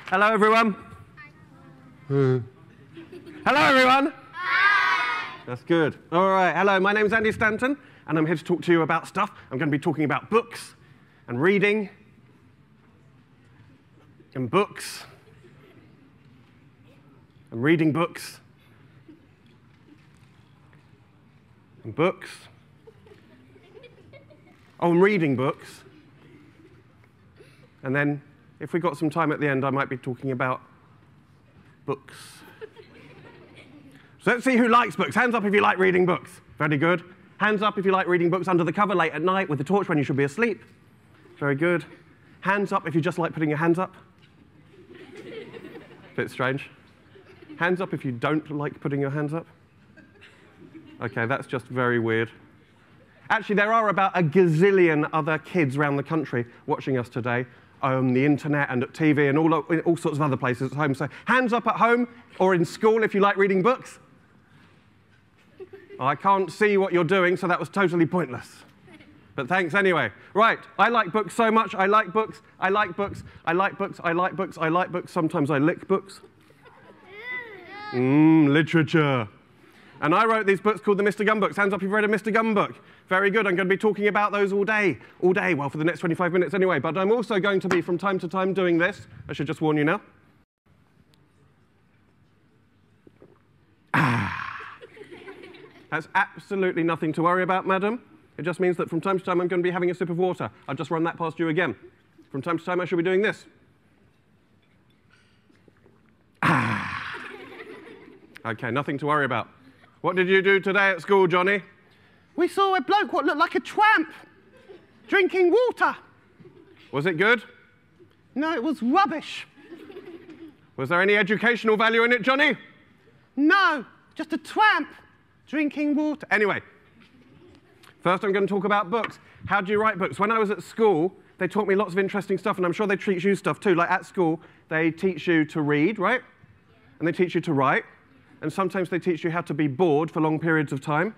Hello, everyone. Hello, everyone. Hi. That's good. All right. Hello, my name's Andy Stanton, and I'm here to talk to you about stuff. I'm going to be talking about books and reading and books and reading books and books. Oh, and reading books. And then, if we've got some time at the end, I might be talking about books. So let's see who likes books. Hands up if you like reading books. Very good. Hands up if you like reading books under the cover late at night with a torch when you should be asleep. Very good. Hands up if you just like putting your hands up. Bit strange. Hands up if you don't like putting your hands up. OK, that's just very weird. Actually, there are about a gazillion other kids around the country watching us today on the internet and at TV and all sorts of other places at home. So hands up at home or in school if you like reading books. I can't see what you're doing, so that was totally pointless. But thanks anyway. Right, I like books so much. I like books. I like books. I like books. I like books. I like books. Sometimes I lick books. Literature. And I wrote these books called the Mr. Gum books. Hands up if you've read a Mr. Gum book. Very good. I'm going to be talking about those all day. All day, well, for the next 25 minutes anyway. But I'm also going to be, from time to time, doing this. I should just warn you now. That's absolutely nothing to worry about, madam. It just means that from time to time, I'm going to be having a sip of water. I'll just run that past you again. From time to time, I should be doing this. OK, nothing to worry about. What did you do today at school, Johnny? We saw a bloke what looked like a tramp drinking water. Was it good? No, it was rubbish. Was there any educational value in it, Johnny? No, just a tramp drinking water. Anyway, first I'm going to talk about books. How do you write books? When I was at school, they taught me lots of interesting stuff, and I'm sure they teach you stuff too. Like at school, they teach you to read, right? And they teach you to write. And sometimes they teach you how to be bored for long periods of time.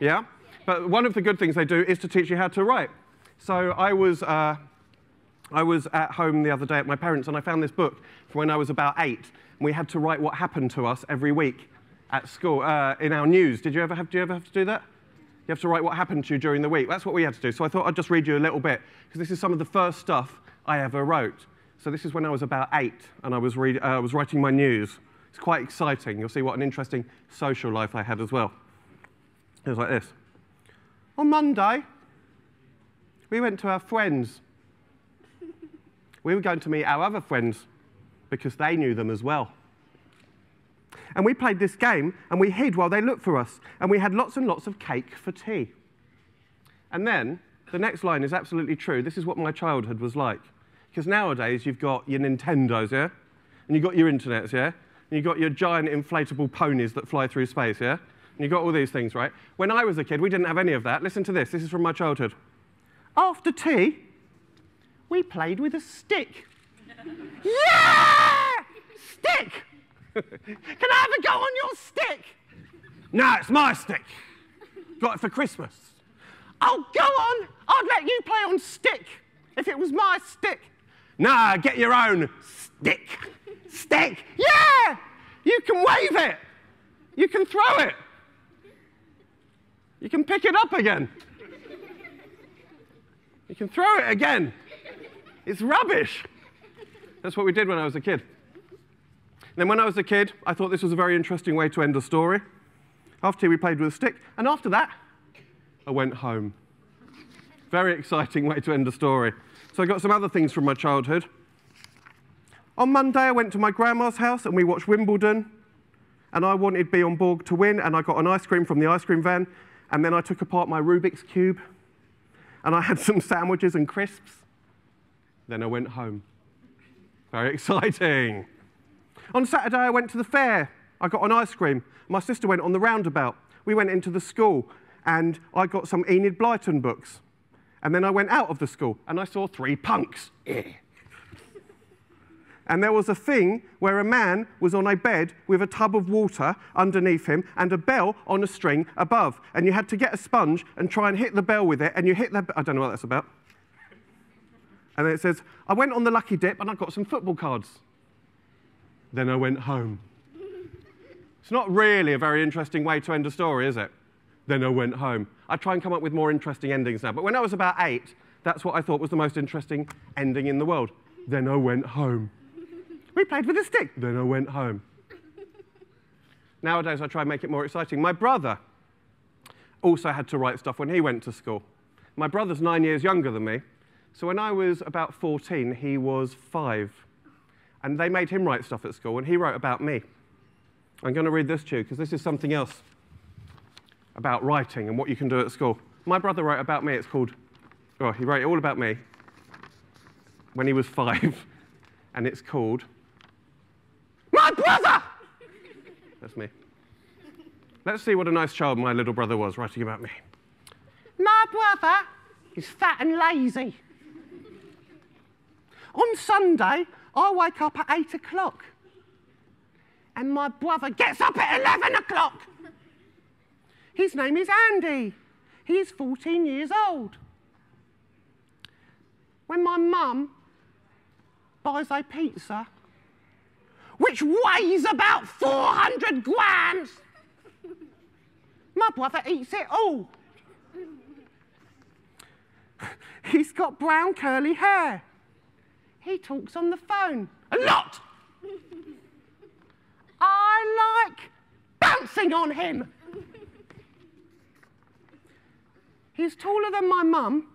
Yeah? But one of the good things they do is to teach you how to write. So I was at home the other day at my parents', and I found this book from when I was about 8. And we had to write what happened to us every week at school, in our news. Do you ever have to do that? You have to write what happened to you during the week. That's what we had to do. So I thought I'd just read you a little bit, because this is some of the first stuff I ever wrote. So this is when I was about 8, and I was writing my news. It's quite exciting. You'll see what an interesting social life I had as well. It was like this. On Monday, we went to our friends. We were going to meet our other friends because they knew them as well. And we played this game, and we hid while they looked for us, and we had lots and lots of cake for tea. And then, the next line is absolutely true. This is what my childhood was like. Because nowadays, you've got your Nintendos, yeah? And you've got your internets, yeah? And you've got your giant inflatable ponies that fly through space, yeah? And you've got all these things, right? When I was a kid, we didn't have any of that. Listen to this. This is from my childhood. After tea, we played with a stick. Yeah! Stick! Can I have a go on your stick? No, it's my stick. Got it for Christmas. Oh, go on. I'd let you play on stick if it was my stick. Nah, get your own stick. Stick? Yeah! You can wave it. You can throw it. You can pick it up again. You can throw it again. It's rubbish. That's what we did when I was a kid. Then when I was a kid, I thought this was a very interesting way to end a story. After we played with a stick, and after that, I went home. Very exciting way to end a story. So I got some other things from my childhood. On Monday, I went to my grandma's house, and we watched Wimbledon. And I wanted Bjorn Borg to win, and I got an ice cream from the ice cream van. And then I took apart my Rubik's Cube. And I had some sandwiches and crisps. Then I went home. Very exciting. On Saturday, I went to the fair. I got an ice cream. My sister went on the roundabout. We went into the school, and I got some Enid Blyton books. And then I went out of the school, and I saw 3 punks. And there was a thing where a man was on a bed with a tub of water underneath him and a bell on a string above. And you had to get a sponge and try and hit the bell with it, and you hit the... I don't know what that's about. And then it says, I went on the lucky dip and I got some football cards. Then I went home. It's not really a very interesting way to end a story, is it? Then I went home. I try and come up with more interesting endings now. But when I was about 8, that's what I thought was the most interesting ending in the world. Then I went home. We played with a stick. Then I went home. Nowadays, I try and make it more exciting. My brother also had to write stuff when he went to school. My brother's 9 years younger than me. So when I was about 14, he was 5. And they made him write stuff at school, and he wrote about me. I'm going to read this to you, because this is something else about writing and what you can do at school. My brother wrote about me. It's called, oh, he wrote it all about me when he was 5. And it's called, My Brother! That's me. Let's see what a nice child my little brother was writing about me. My brother is fat and lazy. On Sunday, I wake up at 8 o'clock. And my brother gets up at 11 o'clock. His name is Andy. He is 14 years old. When my mum buys a pizza, which weighs about 400 grams, my brother eats it all. He's got brown curly hair. He talks on the phone a lot. I like bouncing on him. He's taller than my mum,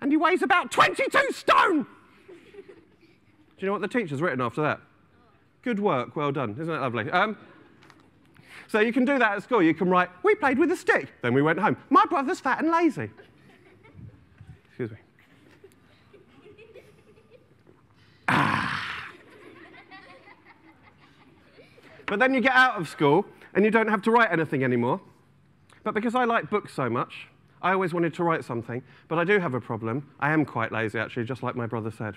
and he weighs about 22 stone. Do you know what the teacher's written after that? Good work, well done. Isn't that lovely? So you can do that at school. You can write, we played with a stick, then we went home. My brother's fat and lazy. Excuse me. But then you get out of school, and you don't have to write anything anymore. But because I like books so much, I always wanted to write something. But I do have a problem. I am quite lazy, actually, just like my brother said.